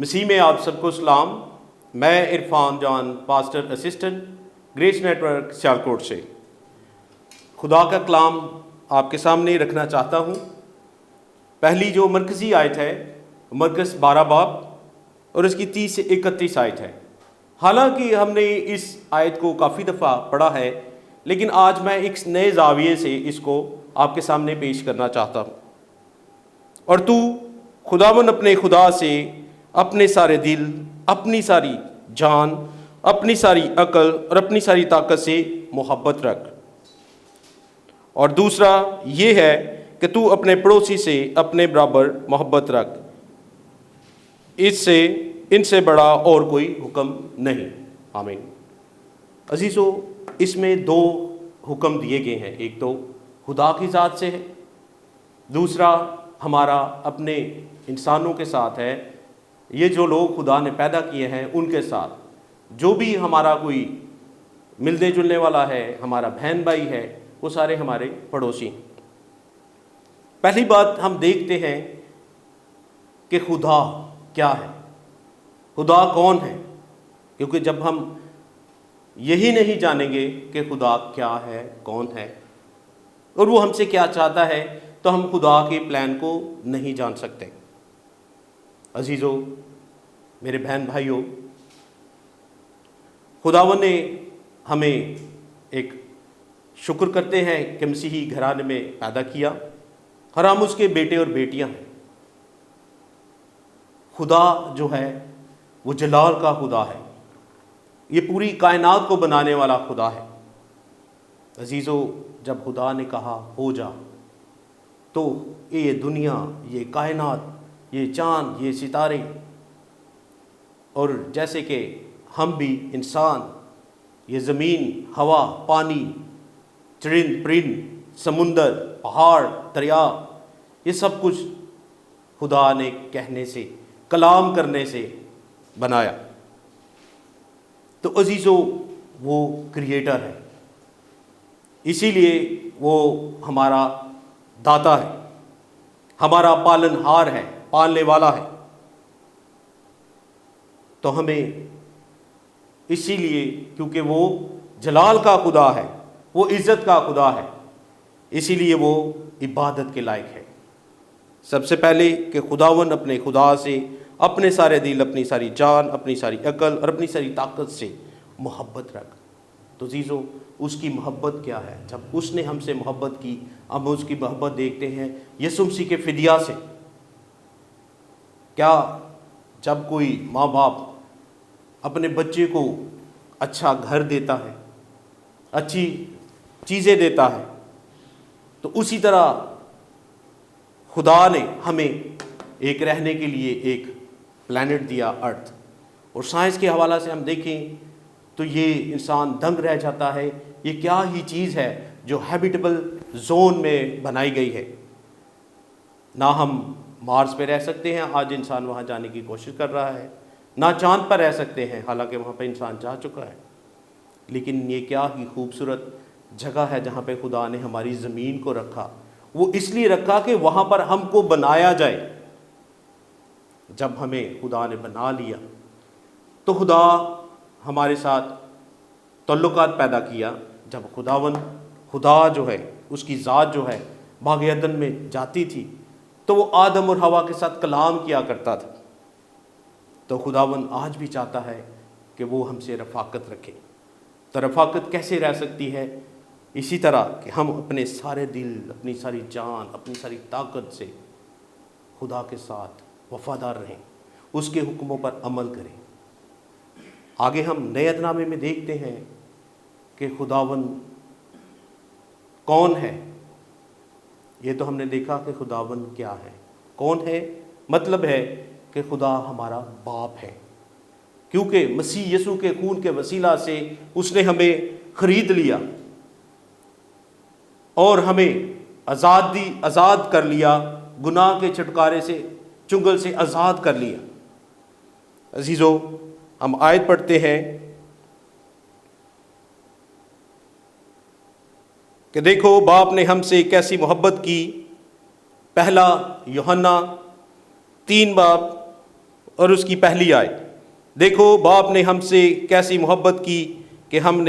مسیح میں آپ سب کو سلام۔ میں Irfan Jan, pastor assistant Grace Network Sialkot سے خدا کا کلام آپ کے سامنے رکھنا چاہتا ہوں۔ پہلی جو مرکزی آیت ہے مرکز 12 باب اور اس کی 30 سے 31 آیت ہے۔ حالانکہ ہم نے اس آیت کو کافی دفعہ پڑھا ہے، لیکن آج میں ایک نئے زاویے سے اس کو آپ کے سامنے پیش کرنا چاہتا ہوں۔ اور تو خداوند اپنے خدا سے اپنے سارے دل، اپنی ساری جان، اپنی ساری عقل اور اپنی ساری طاقت سے محبت رکھ۔ اور دوسرا یہ ہے کہ تو اپنے پڑوسی سے اپنے برابر محبت رکھ، ان سے بڑا اور کوئی حکم نہیں۔ آمین۔ عزیزو، اس میں دو حکم دیے گئے ہیں، ایک تو خدا کی ذات سے ہے، دوسرا ہمارا اپنے انسانوں کے ساتھ ہے۔ یہ جو لوگ خدا نے پیدا کیے ہیں ان کے ساتھ، جو بھی ہمارا کوئی ملنے جلنے والا ہے، ہمارا بہن بھائی ہے، وہ سارے ہمارے پڑوسی۔ پہلی بات ہم دیکھتے ہیں کہ خدا کیا ہے، خدا کون ہے، کیونکہ جب ہم یہی نہیں جانیں گے کہ خدا کیا ہے، کون ہے اور وہ ہم سے کیا چاہتا ہے، تو ہم خدا کے پلان کو نہیں جان سکتے۔ عزیزو، میرے بہن بھائیوں، خداوند نے ہمیں ایک شکر کرتے ہیں کہ مسیحی گھرانے میں پیدا کیا اور ہم اس کے بیٹے اور بیٹیاں ہیں۔ خدا جو ہے وہ جلال کا خدا ہے، یہ پوری کائنات کو بنانے والا خدا ہے۔ عزیزو، جب خدا نے کہا ہو جا، تو یہ دنیا، یہ کائنات، یہ چاند، یہ ستارے، اور جیسے کہ ہم بھی انسان، یہ زمین، ہوا، پانی، چرند پرند، سمندر، پہاڑ، دریا، یہ سب کچھ خدا نے کہنے سے، کلام کرنے سے بنایا۔ تو عزیزو، وہ کریٹر ہے، اسی لیے وہ ہمارا داتا ہے، ہمارا پالن ہار ہے، پالنے والا ہے۔ تو ہمیں اسی لیے، کیونکہ وہ جلال کا خدا ہے، وہ عزت کا خدا ہے، اسی لیے وہ عبادت کے لائق ہے۔ سب سے پہلے کہ خداوند اپنے خدا سے اپنے سارے دل، اپنی ساری جان، اپنی ساری عقل اور اپنی ساری طاقت سے محبت رکھ۔ تو عزیزو، اس کی محبت کیا ہے؟ جب اس نے ہم سے محبت کی، ہم اس کی محبت دیکھتے ہیں یسوع مسیح کے فدیہ سے۔ کیا جب کوئی ماں باپ اپنے بچے کو اچھا گھر دیتا ہے، اچھی چیزیں دیتا ہے، تو اسی طرح خدا نے ہمیں ایک رہنے کے لیے ایک پلانٹ دیا، ارتھ۔ اور سائنس کے حوالے سے ہم دیکھیں تو یہ انسان دنگ رہ جاتا ہے، یہ کیا ہی چیز ہے جو ہیبیٹیبل زون میں بنائی گئی ہے۔ نہ ہم مارس پہ رہ سکتے ہیں، آج انسان وہاں جانے کی کوشش کر رہا ہے، نہ چاند پر رہ سکتے ہیں، حالانکہ وہاں پہ انسان جا چکا ہے۔ لیکن یہ کیا ہی خوبصورت جگہ ہے جہاں پہ خدا نے ہماری زمین کو رکھا۔ وہ اس لیے رکھا کہ وہاں پر ہم کو بنایا جائے۔ جب ہمیں خدا نے بنا لیا تو خدا ہمارے ساتھ تعلقات پیدا کیا۔ جب خدا جو ہے، اس کی ذات جو ہے باغ عدن میں جاتی تھی، تو وہ آدم اور حوا کے ساتھ کلام کیا کرتا تھا۔ تو خداوند آج بھی چاہتا ہے کہ وہ ہم سے رفاقت رکھے۔ تو رفاقت کیسے رہ سکتی ہے؟ اسی طرح کہ ہم اپنے سارے دل، اپنی ساری جان، اپنی ساری طاقت سے خدا کے ساتھ وفادار رہیں، اس کے حکموں پر عمل کریں۔ آگے ہم نئے عہد نامے میں دیکھتے ہیں کہ خداوند کون ہے۔ یہ تو ہم نے دیکھا کہ خداوند کیا ہے، کون ہے، مطلب ہے کہ خدا ہمارا باپ ہے، کیونکہ مسیح یسوع کے خون کے وسیلہ سے اس نے ہمیں خرید لیا اور ہمیں آزاد کر لیا، گناہ کے چھٹکارے سے، چنگل سے آزاد کر لیا۔ عزیزو، ہم آیت پڑھتے ہیں کہ دیکھو باپ نے ہم سے کیسی محبت کی۔ پہلا یوحنا 3 باب اور اس کی پہلی آیت، دیکھو باپ نے ہم سے کیسی محبت کی کہ ہم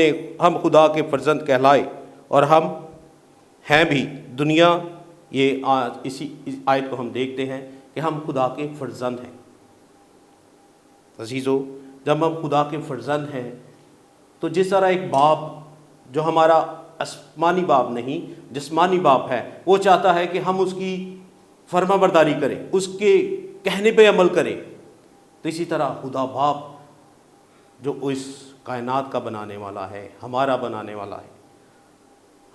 خدا کے فرزند کہلائے، اور ہم ہیں بھی دنیا. یہ اسی آیت کو ہم دیکھتے ہیں کہ ہم خدا کے فرزند ہیں. عزیزو، جب ہم خدا کے فرزند ہیں تو جس طرح ایک باپ جو ہمارا آسمانی باپ نہیں جسمانی باپ ہے، وہ چاہتا ہے کہ ہم اس کی فرما برداری کریں، اس کے کہنے پہ عمل کریں، تو اسی طرح خدا باپ جو اس کائنات کا بنانے والا ہے، ہمارا بنانے والا ہے،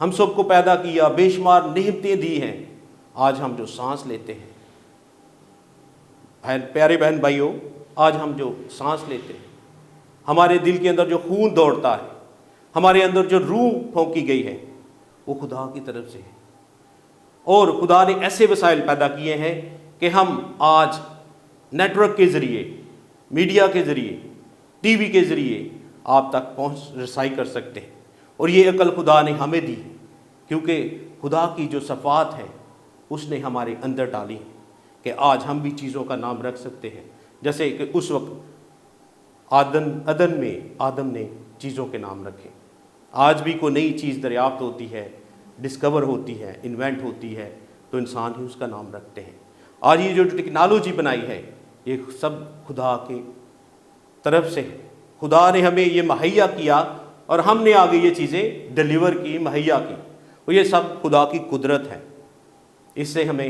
ہم سب کو پیدا کیا، بے شمار نعمتیں دی ہیں، آج ہم جو سانس لیتے ہیں، پیارے بہن بھائیوں، آج ہم جو سانس لیتے ہیں، ہمارے دل کے اندر جو خون دوڑتا ہے، ہمارے اندر جو روح پھونکی گئی ہے، وہ خدا کی طرف سے ہے. اور خدا نے ایسے وسائل پیدا کیے ہیں کہ ہم آج نیٹ ورک کے ذریعے، میڈیا کے ذریعے، ٹی وی کے ذریعے آپ تک پہنچ رسائی کر سکتے ہیں. اور یہ عقل خدا نے ہمیں دی، کیونکہ خدا کی جو صفات ہے اس نے ہمارے اندر ڈالی ہے کہ آج ہم بھی چیزوں کا نام رکھ سکتے ہیں. جیسے کہ اس وقت عدن میں آدم نے چیزوں کے نام رکھے. آج بھی کوئی نئی چیز دریافت ہوتی ہے، ڈسکور ہوتی ہے، انوینٹ ہوتی ہے، تو انسان ہی اس کا نام رکھتے ہیں. آج یہ جو ٹیکنالوجی بنائی ہے، یہ سب خدا کے طرف سے ہے. خدا نے ہمیں یہ مہیا کیا اور ہم نے آگے یہ چیزیں ڈیلیور کی، مہیا کی، اور یہ سب خدا کی قدرت ہے. اس سے ہمیں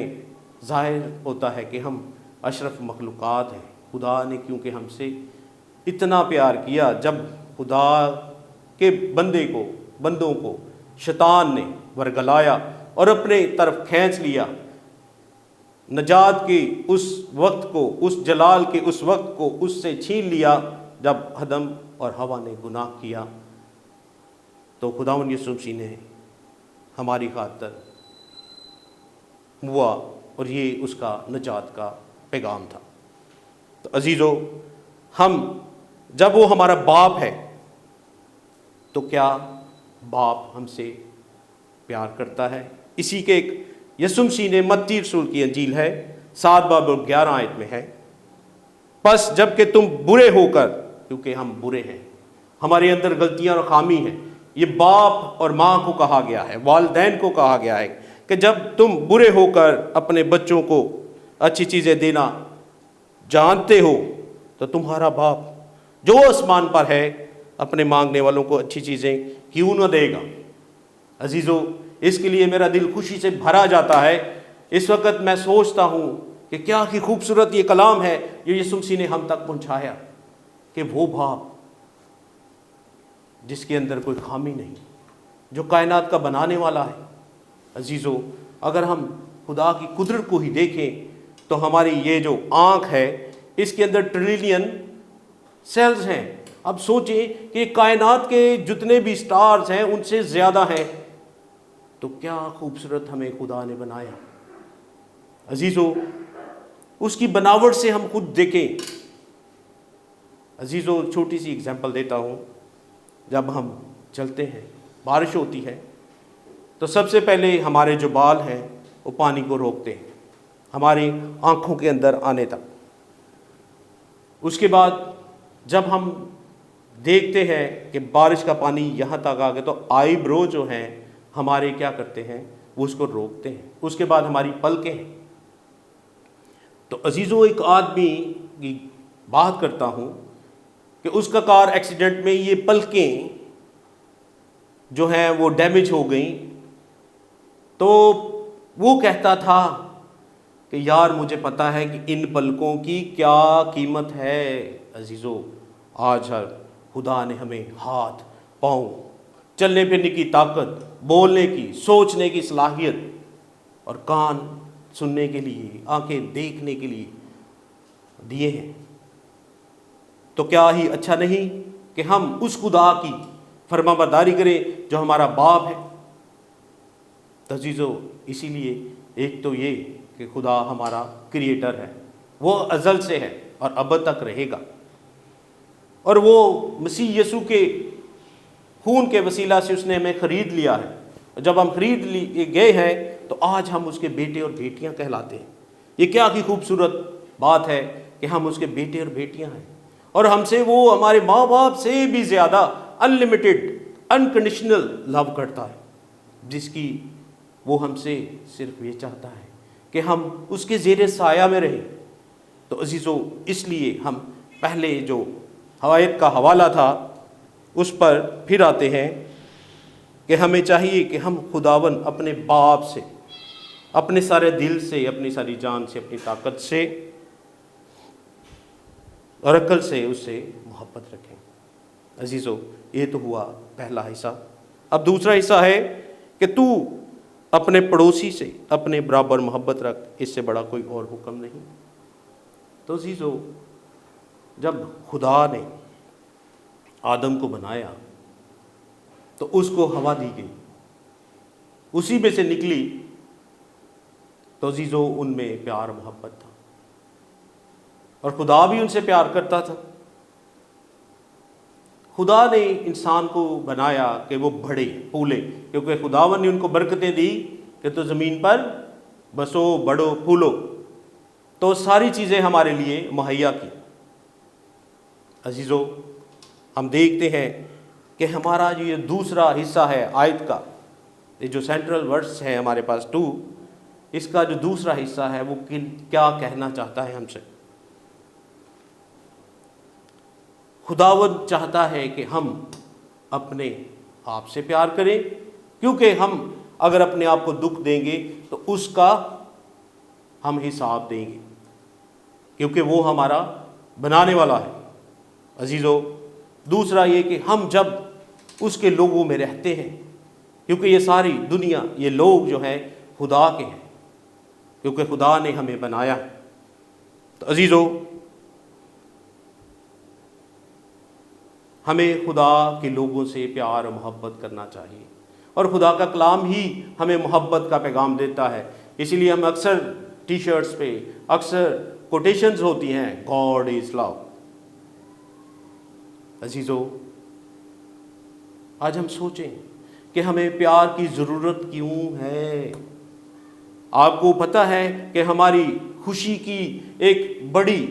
ظاہر ہوتا ہے کہ ہم اشرف مخلوقات ہیں. خدا نے کیونکہ ہم سے اتنا پیار کیا، جب خدا کے بندوں کو شیطان نے ورگلایا اور اپنے طرف کھینچ لیا، نجات کے اس وقت کو، اس جلال کے اس وقت کو اس سے چھین لیا جب آدم اور حوا نے گناہ کیا، تو خداوند یسوع مسیح نے ہماری خاطر ہوا، اور یہ اس کا نجات کا پیغام تھا. تو عزیزو، جب وہ ہمارا باپ ہے تو کیا باپ ہم سے پیار کرتا ہے؟ اسی کے ایک یسوع مسیح نے متی رسول کی انجیل ہے 7 باب 11 آیت میں ہے، پس جب کہ تم برے ہو کر، کیونکہ ہم برے ہیں، ہمارے اندر غلطیاں اور خامی ہیں. یہ باپ اور ماں کو کہا گیا ہے، والدین کو کہا گیا ہے کہ جب تم برے ہو کر اپنے بچوں کو اچھی چیزیں دینا جانتے ہو، تو تمہارا باپ جو آسمان پر ہے اپنے مانگنے والوں کو اچھی چیزیں کیوں نہ دے گا. عزیزو، اس کے لیے میرا دل خوشی سے بھرا جاتا ہے. اس وقت میں سوچتا ہوں کہ کیا ہی خوبصورت یہ کلام ہے جو یسوع مسیح نے ہم تک پہنچایا، کہ وہ باپ جس کے اندر کوئی خامی نہیں، جو کائنات کا بنانے والا ہے. عزیزو، اگر ہم خدا کی قدرت کو ہی دیکھیں تو ہماری یہ جو آنکھ ہے اس کے اندر ٹریلین سیلز ہیں. اب سوچیں کہ کائنات کے جتنے بھی سٹارز ہیں ان سے زیادہ ہیں، تو کیا خوبصورت ہمیں خدا نے بنایا. عزیزو، اس کی بناوٹ سے ہم خود دیکھیں. عزیزو، چھوٹی سی اگزامپل دیتا ہوں. جب ہم چلتے ہیں، بارش ہوتی ہے، تو سب سے پہلے ہمارے جو بال ہیں وہ پانی کو روکتے ہیں ہماری آنکھوں کے اندر آنے تک. اس کے بعد جب ہم دیکھتے ہیں کہ بارش کا پانی یہاں تک آ گیا، تو آئی برو جو ہیں ہمارے کیا کرتے ہیں، وہ اس کو روکتے ہیں. اس کے بعد ہماری پلکیں ہیں. تو عزیزو، ایک آدمی کی بات کرتا ہوں کہ اس کا کار ایکسیڈنٹ میں یہ پلکیں جو ہیں وہ ڈیمیج ہو گئیں، تو وہ کہتا تھا کہ یار مجھے پتا ہے کہ ان پلکوں کی کیا قیمت ہے. عزیزو، آج خدا نے ہمیں ہاتھ، پاؤں، چلنے پھرنے کی طاقت، بولنے کی، سوچنے کی صلاحیت، اور کان سننے کے لیے، آنکھیں دیکھنے کے لیے دیے ہیں. تو کیا ہی اچھا نہیں کہ ہم اس خدا کی فرما برداری کریں جو ہمارا باپ ہے. عزیزو، اسی لیے ایک تو یہ کہ خدا ہمارا کریٹر ہے، وہ ازل سے ہے اور ابد تک رہے گا، اور وہ مسیح یسوع کے خون کے وسیلہ سے اس نے ہمیں خرید لیا ہے. جب ہم خرید گئے ہیں تو آج ہم اس کے بیٹے اور بیٹیاں کہلاتے ہیں. یہ کیا ہی خوبصورت بات ہے کہ ہم اس کے بیٹے اور بیٹیاں ہیں، اور ہم سے وہ ہمارے ماں باپ سے بھی زیادہ انلمیٹڈ انکنڈیشنل لو کرتا ہے، جس کی وہ ہم سے صرف یہ چاہتا ہے کہ ہم اس کے زیر سایہ میں رہیں۔ تو عزیزو، اس لیے ہم پہلے جو آیت کا حوالہ تھا اس پر پھر آتے ہیں کہ ہمیں چاہیے کہ ہم خداوند اپنے باپ سے، اپنے سارے دل سے، اپنی ساری جان سے، اپنی طاقت سے اور عقل سے اس سے محبت رکھیں۔ عزیزو، یہ تو ہوا پہلا حصہ۔ اب دوسرا حصہ ہے کہ تو اپنے پڑوسی سے اپنے برابر محبت رکھ، اس سے بڑا کوئی اور حکم نہیں۔ تو عزیزو، جب خدا نے آدم کو بنایا تو اس کو ہوا دی گئی، اسی میں سے نکلی، تو عزیزو ان میں پیار محبت تھا، اور خدا بھی ان سے پیار کرتا تھا۔ خدا نے انسان کو بنایا کہ وہ بڑھے پھولے، کیونکہ خداوند نے ان کو برکتیں دی کہ تو زمین پر بسو، بڑھو، پھولو، تو ساری چیزیں ہمارے لیے مہیا کی۔ عزیزو، ہم دیکھتے ہیں کہ ہمارا جو یہ دوسرا حصہ ہے آیت کا، یہ جو سینٹرل ورس ہے ہمارے پاس 2، اس کا جو دوسرا حصہ ہے وہ کیا کہنا چاہتا ہے ہم سے۔ خداوند چاہتا ہے کہ ہم اپنے آپ سے پیار کریں، کیونکہ ہم اگر اپنے آپ کو دکھ دیں گے تو اس کا ہم حساب دیں گے، کیونکہ وہ ہمارا بنانے والا ہے۔ عزیزو، دوسرا یہ کہ ہم جب اس کے لوگوں میں رہتے ہیں، کیونکہ یہ ساری دنیا، یہ لوگ جو ہیں خدا کے ہیں، کیونکہ خدا نے ہمیں بنایا ہے۔ تو عزیزو، ہمیں خدا کے لوگوں سے پیار و محبت کرنا چاہیے، اور خدا کا کلام ہی ہمیں محبت کا پیغام دیتا ہے۔ اسی لیے ہم اکثر ٹی شرٹس پہ اکثر کوٹیشنز ہوتی ہیں، گاڈ از لو۔ عزیزو، آج ہم سوچیں کہ ہمیں پیار کی ضرورت کیوں ہے۔ آپ کو پتہ ہے کہ ہماری خوشی کی ایک بڑی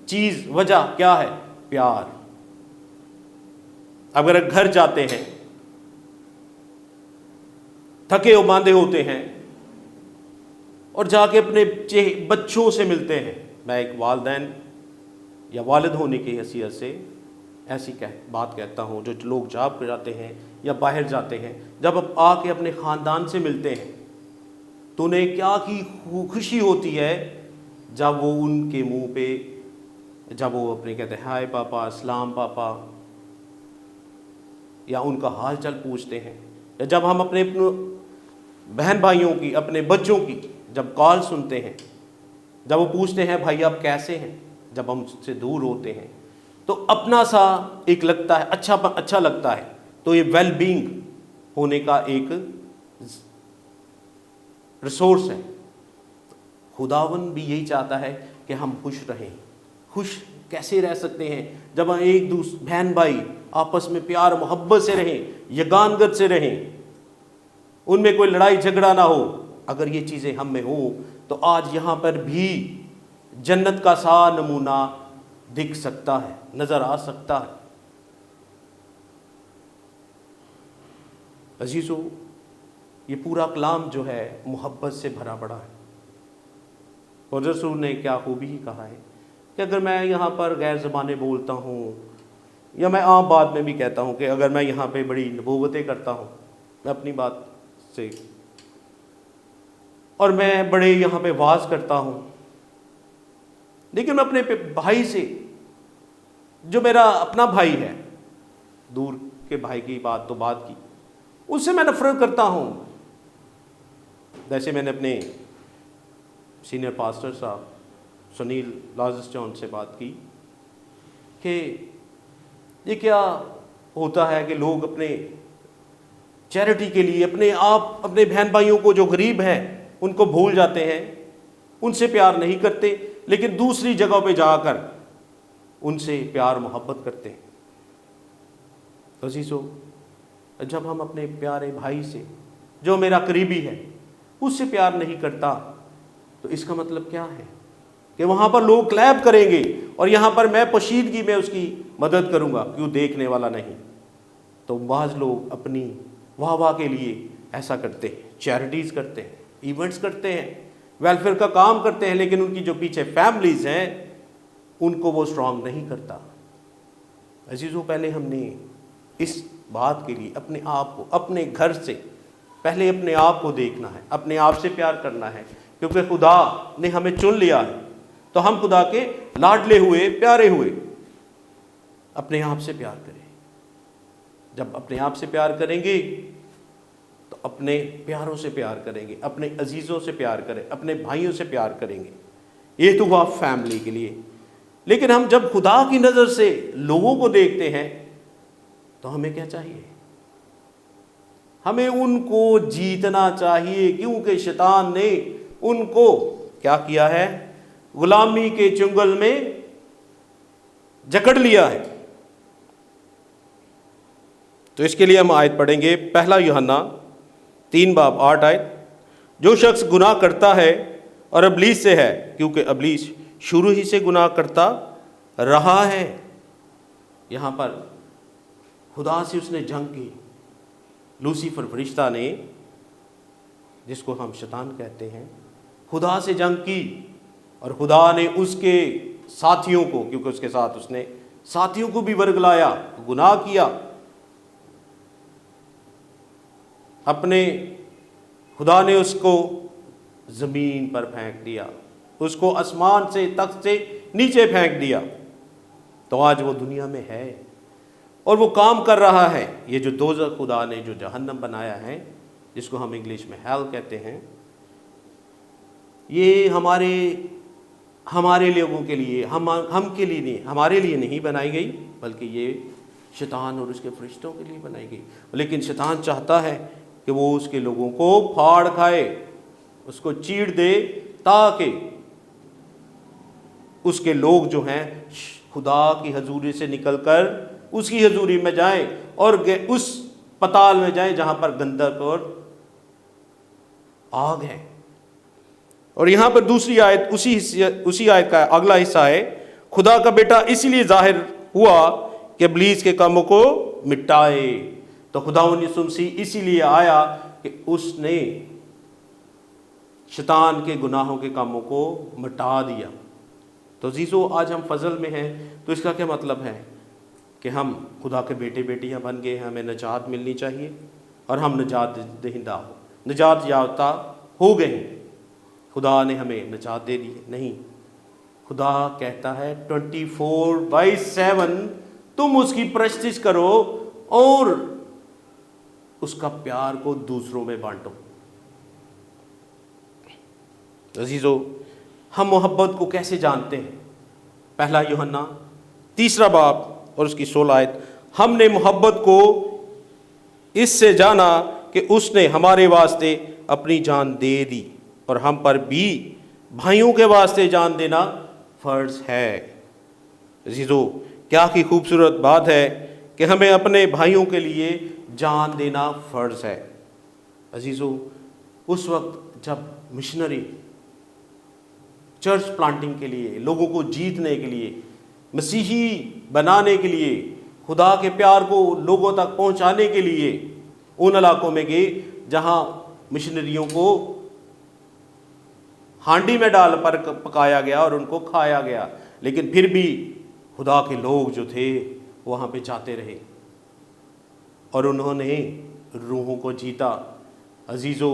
چیز، وجہ کیا ہے؟ پیار۔ اگر گھر جاتے ہیں، تھکے و ماندے ہوتے ہیں، اور جا کے اپنے بچوں سے ملتے ہیں، میں ایک والدین یا والد ہونے کی حیثیت سے ایسی بات کہتا ہوں، جو لوگ جاب پہ جاتے ہیں یا باہر جاتے ہیں، جب آپ آ کے اپنے خاندان سے ملتے ہیں تو انہیں کیا کی خوشی ہوتی ہے جب وہ ان کے منہ پہ، جب وہ اپنے کہتے ہیں ہائے پاپا، اسلام پاپا، یا ان کا حال چال پوچھتے ہیں، یا جب ہم اپنے بہن بھائیوں کی، اپنے بچوں کی جب کال سنتے ہیں، جب وہ پوچھتے ہیں بھائی آپ کیسے ہیں، جب ہم سے دور ہوتے ہیں، تو اپنا سا ایک لگتا ہے، اچھا لگتا ہے۔ تو یہ ویل بینگ ہونے کا ایک ریسورس ہے۔ خداوند بھی یہی چاہتا ہے کہ ہم خوش رہیں۔ خوش کیسے رہ سکتے ہیں؟ جب ہم ایک دوسرے بہن بھائی آپس میں پیار محبت سے رہیں، یگانگت سے رہیں، ان میں کوئی لڑائی جھگڑا نہ ہو۔ اگر یہ چیزیں ہم میں ہوں تو آج یہاں پر بھی جنت کا سا نمونہ دکھ سکتا ہے، نظر آ سکتا ہے۔ عزیزو، یہ پورا کلام جو ہے محبت سے بھرا پڑا ہے۔ اور رسول نے کیا خوبی ہی کہا ہے کہ اگر میں یہاں پر غیر زبانیں بولتا ہوں، یا میں عام بات میں بھی کہتا ہوں کہ اگر میں یہاں پہ بڑی نبوتیں کرتا ہوں، میں اپنی بات سے، اور میں بڑے یہاں پہ واعظ کرتا ہوں، لیکن میں اپنے بھائی سے، جو میرا اپنا بھائی ہے، دور کے بھائی کی بات تو بات کی، اس سے میں نفرت کرتا ہوں۔ جیسے میں نے اپنے سینئر پاسٹر صاحب سنیل لازرس جان سے بات کی کہ یہ کیا ہوتا ہے کہ لوگ اپنے چیریٹی کے لیے اپنے بہن بھائیوں کو جو غریب ہیں ان کو بھول جاتے ہیں، ان سے پیار نہیں کرتے، لیکن دوسری جگہ پہ جا کر ان سے پیار محبت کرتے ہیں۔ عزیزو، جب ہم اپنے پیارے بھائی سے، جو میرا قریبی ہے، اس سے پیار نہیں کرتا، تو اس کا مطلب کیا ہے؟ کہ وہاں پر لوگ کلیپ کریں گے اور یہاں پر میں پوشیدگی میں اس کی مدد کروں گا، کیوں دیکھنے والا نہیں۔ تو بعض لوگ اپنی واہ واہ کے لیے ایسا کرتے ہیں، چیریٹیز کرتے ہیں، ایونٹس کرتے ہیں، ویلفیئر کا کام کرتے ہیں، لیکن ان کی جو پیچھے فیملیز ہیں ان کو وہ اسٹرانگ نہیں کرتا۔ عزیزوں، پہلے ہم نے اس بات کے لیے اپنے آپ کو، اپنے گھر سے پہلے اپنے آپ کو دیکھنا ہے، اپنے آپ سے پیار کرنا ہے، کیونکہ خدا نے ہمیں چن لیا ہے تو ہم خدا کے لاڈلے ہوئے، پیارے ہوئے۔ اپنے آپ سے پیار کریں۔ جب اپنے آپ سے پیار کریں گے تو اپنے پیاروں سے پیار کریں گے، اپنے عزیزوں سے پیار کریں، اپنے بھائیوں سے پیار کریں گے۔ یہ تو ہوا فیملی کے لیے، لیکن ہم جب خدا کی نظر سے لوگوں کو دیکھتے ہیں تو ہمیں کیا چاہیے؟ ہمیں ان کو جیتنا چاہیے، کیونکہ شیطان نے ان کو کیا کیا ہے؟ غلامی کے چنگل میں جکڑ لیا ہے۔ تو اس کے لیے ہم آیت پڑھیں گے، پہلا یوحنا 3:8۔ جو شخص گناہ کرتا ہے اور ابلیس سے ہے، کیونکہ ابلیس شروع ہی سے گناہ کرتا رہا ہے۔ یہاں پر خدا سے اس نے جنگ کی، لوسیفر فرشتہ نے، جس کو ہم شیطان کہتے ہیں، خدا سے جنگ کی، اور خدا نے اس کے ساتھیوں کو، کیونکہ اس کے ساتھ اس نے ساتھیوں کو بھی ورگلایا، گناہ کیا، اپنے خدا نے اس کو زمین پر پھینک دیا، اس کو آسمان سے، تخت سے نیچے پھینک دیا۔ تو آج وہ دنیا میں ہے اور وہ کام کر رہا ہے۔ یہ جو دوزخ خدا نے جو جہنم بنایا ہے، جس کو ہم انگلش میں ہیل کہتے ہیں، یہ ہمارے لوگوں کے لیے، ہم کے لیے نہیں، ہمارے لیے نہیں بنائی گئی، بلکہ یہ شیطان اور اس کے فرشتوں کے لیے بنائی گئی۔ لیکن شیطان چاہتا ہے کہ وہ اس کے لوگوں کو پھاڑ کھائے، اس کو چیڑ دے، تاکہ اس کے لوگ جو ہیں خدا کی حضوری سے نکل کر اس کی حضوری میں جائیں اور اس پتال میں جائیں جہاں پر گندک اور آگ ہے۔ اور یہاں پر دوسری آیت، اسی آیت کا اگلا حصہ ہے، خدا کا بیٹا اسی لیے ظاہر ہوا کہ ابلیس کے کاموں کو مٹائے۔ تو خداوند یسوع مسیح اسی لیے آیا کہ اس نے شیطان کے گناہوں کے کاموں کو مٹا دیا۔ تو عزیزو، آج ہم فضل میں ہیں، تو اس کا کیا مطلب ہے؟ کہ ہم خدا کے بیٹے بیٹیاں بن گئے ہیں، ہمیں نجات ملنی چاہیے اور ہم نجات دہندہ نجات یافتہ ہو گئے ہیں۔ خدا نے ہمیں نجات دے دی؟ نہیں، خدا کہتا ہے 24/7 تم اس کی پرستش کرو اور اس کا پیار کو دوسروں میں بانٹو۔ عزیزو، ہم محبت کو کیسے جانتے ہیں؟ پہلا یوحنا 3 باب اور اس کی 16 آیت، ہم نے محبت کو اس سے جانا کہ اس نے ہمارے واسطے اپنی جان دے دی، اور ہم پر بھی بھائیوں کے واسطے جان دینا فرض ہے۔ عزیزو، کیا کی خوبصورت بات ہے کہ ہمیں اپنے بھائیوں کے لیے جان دینا فرض ہے۔ عزیزو، اس وقت جب مشنری چرچ پلانٹنگ کے لیے، لوگوں کو جیتنے کے لیے، مسیحی بنانے کے لیے، خدا کے پیار کو لوگوں تک پہنچانے کے لیے ان علاقوں میں گئے جہاں مشنریوں کو ہانڈی میں ڈال پر پکایا گیا اور ان کو کھایا گیا، لیکن پھر بھی خدا کے لوگ جو تھے وہاں پہ جاتے رہے اور انہوں نے روحوں کو جیتا۔ عزیزو،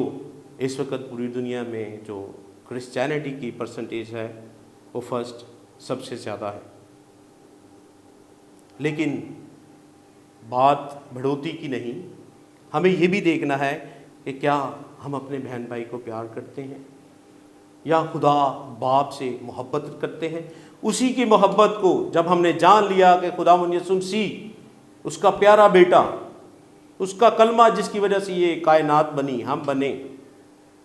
اس وقت پوری دنیا میں جو کرسچینٹی کی پرسنٹیج ہے وہ فرسٹ سب سے زیادہ ہے، لیکن بات بڑھوتی کی نہیں، ہمیں یہ بھی دیکھنا ہے کہ کیا ہم اپنے بہن بھائی کو پیار کرتے ہیں، یا خدا باپ سے محبت کرتے ہیں۔ اسی کی محبت کو جب ہم نے جان لیا کہ خداوند یسوع مسیح اس کا پیارا بیٹا، اس کا کلمہ جس کی وجہ سے یہ کائنات بنی، ہم بنے،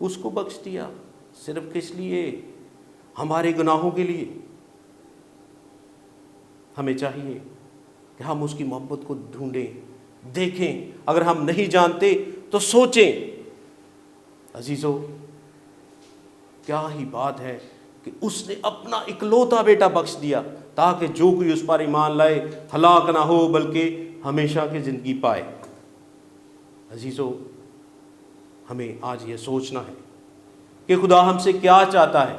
اس کو بخش دیا، صرف کس لیے؟ ہمارے گناہوں کے لیے۔ ہمیں چاہیے کہ ہم اس کی محبت کو ڈھونڈیں، دیکھیں، اگر ہم نہیں جانتے تو سوچیں۔ عزیزو، کیا ہی بات ہے کہ اس نے اپنا اکلوتا بیٹا بخش دیا تاکہ جو کوئی اس پر ایمان لائے ہلاک نہ ہو بلکہ ہمیشہ کی زندگی پائے۔ عزیزو، ہمیں آج یہ سوچنا ہے کہ خدا ہم سے کیا چاہتا ہے۔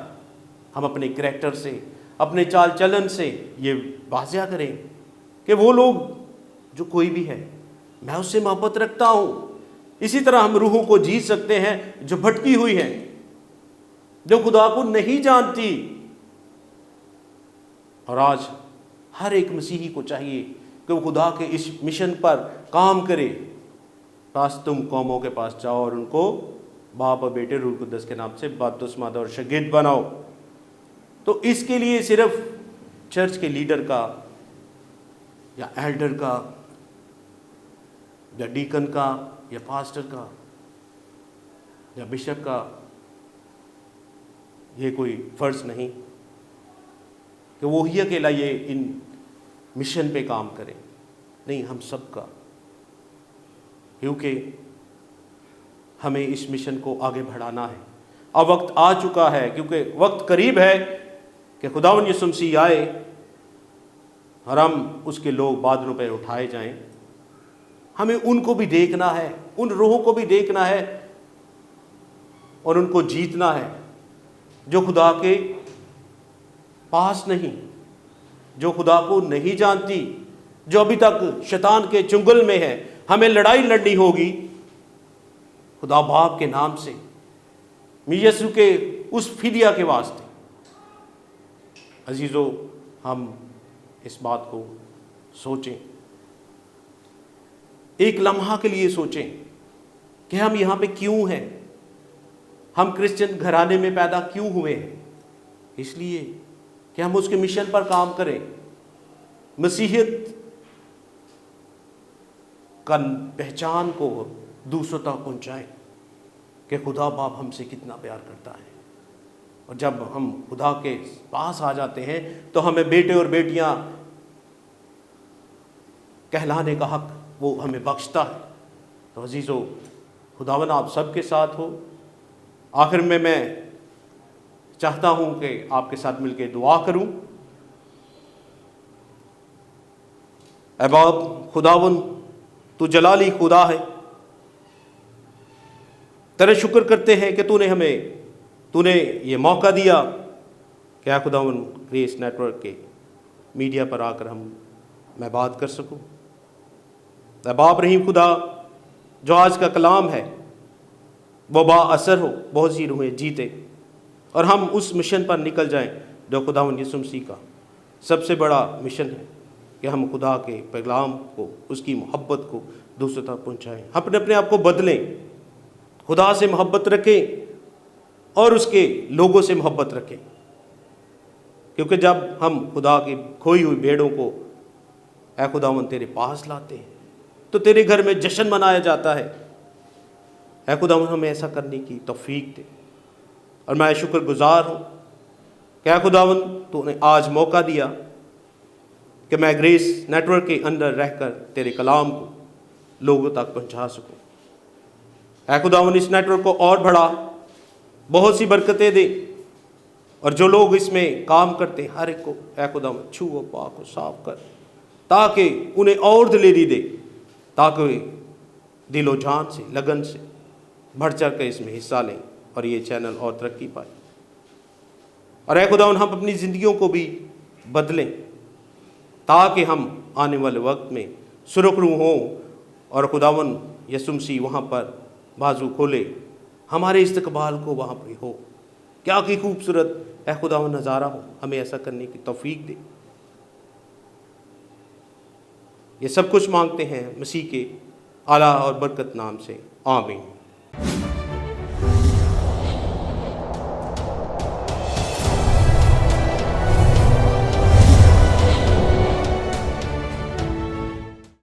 ہم اپنے کریکٹر سے، اپنے چال چلن سے یہ واضح کریں کہ وہ لوگ جو کوئی بھی ہے، میں اس سے محبت رکھتا ہوں۔ اسی طرح ہم روحوں کو جیت سکتے ہیں جو بھٹکی ہوئی ہیں، جو خدا کو نہیں جانتی۔ اور آج ہر ایک مسیحی کو چاہیے کہ وہ خدا کے اس مشن پر کام کرے، پاس تم قوموں کے پاس جاؤ اور ان کو باپ اور بیٹے روح القدس کے نام سے بپتسمہ دو اور شاگرد بناؤ۔ تو اس کے لیے صرف چرچ کے لیڈر کا یا ایلڈر کا یا ڈیکن کا یا پاسٹر کا یا بشپ کا یہ کوئی فرض نہیں کہ وہی اکیلا یہ ان مشن پہ کام کرے، نہیں، ہم سب کا، کیونکہ ہمیں اس مشن کو آگے بڑھانا ہے۔ اب وقت آ چکا ہے، کیونکہ وقت قریب ہے کہ خداوند یسوع مسیح آئے اور ہم اس کے لوگ بادلوں پہ اٹھائے جائیں۔ ہمیں ان کو بھی دیکھنا ہے، ان روحوں کو بھی دیکھنا ہے اور ان کو جیتنا ہے جو خدا کے پاس نہیں، جو خدا کو نہیں جانتی، جو ابھی تک شیطان کے چنگل میں ہے۔ ہمیں لڑائی لڑنی ہوگی خدا باپ کے نام سے، یسوع کے اس فدیہ کے واسطے۔ عزیزو، ہم اس بات کو سوچیں، ایک لمحہ کے لیے سوچیں کہ ہم یہاں پہ کیوں ہیں، ہم کرسچن گھرانے میں پیدا کیوں ہوئے ہیں؟ اس لیے کہ ہم اس کے مشن پر کام کریں، مسیحیت کا پہچان کو دوسروں تک پہنچائیں کہ خدا باپ ہم سے کتنا پیار کرتا ہے۔ اور جب ہم خدا کے پاس آ جاتے ہیں تو ہمیں بیٹے اور بیٹیاں کہلانے کا حق وہ ہمیں بخشتا ہے۔ تو عزیزو، خداوند آپ سب کے ساتھ ہو۔ آخر میں چاہتا ہوں کہ آپ کے ساتھ مل کے دعا کروں۔ اے باپ خداوند، تو جلالی خدا ہے، تیرے شکر کرتے ہیں کہ تو نے یہ موقع دیا کہ اے خداوند گریس نیٹ ورک کے میڈیا پر آ کر میں بات کر سکوں۔ اے باپ رحیم خدا، جو آج کا کلام ہے وہ با اثر ہو، بہت سی روحیں جیتے اور ہم اس مشن پر نکل جائیں جو خداوند یسوع مسیح کا سب سے بڑا مشن ہے کہ ہم خدا کے پیغام کو، اس کی محبت کو دوسروں تک پہنچائیں۔ اپنے آپ کو بدلیں، خدا سے محبت رکھیں اور اس کے لوگوں سے محبت رکھیں، کیونکہ جب ہم خدا کی کھوئی ہوئی بھیڑوں کو اے خداوند تیرے پاس لاتے ہیں تو تیرے گھر میں جشن منایا جاتا ہے۔ اے خداوند ہمیں ایسا کرنے کی توفیق دے، اور میں شکر گزار ہوں کہ اے خداوند تو نے آج موقع دیا کہ میں گریس نیٹ ورک کے اندر رہ کر تیرے کلام کو لوگوں تک پہنچا سکوں۔ اے خداوند اس نیٹ ورک کو اور بڑھا، بہت سی برکتیں دے، اور جو لوگ اس میں کام کرتے ہیں ہر ایک کو اے خداوند چھو و پاک و صاف کر، تاکہ انہیں اور دلیری دے، تاکہ دل و جان سے، لگن سے بڑھ چڑھ کر اس میں حصہ لیں اور یہ چینل اور ترقی پائے۔ اور اے خداوند ہم اپنی زندگیوں کو بھی بدلیں تاکہ ہم آنے والے وقت میں سرخرو ہوں، اور خداوند یسوع مسیح وہاں پر بازو کھولے، ہمارے استقبال کو وہاں پہ ہو۔ کیا کی خوبصورت اے خداوند نظارہ ہو، ہمیں ایسا کرنے کی توفیق دے۔ یہ سب کچھ مانگتے ہیں مسیح کے اعلیٰ اور برکت نام سے، آمین۔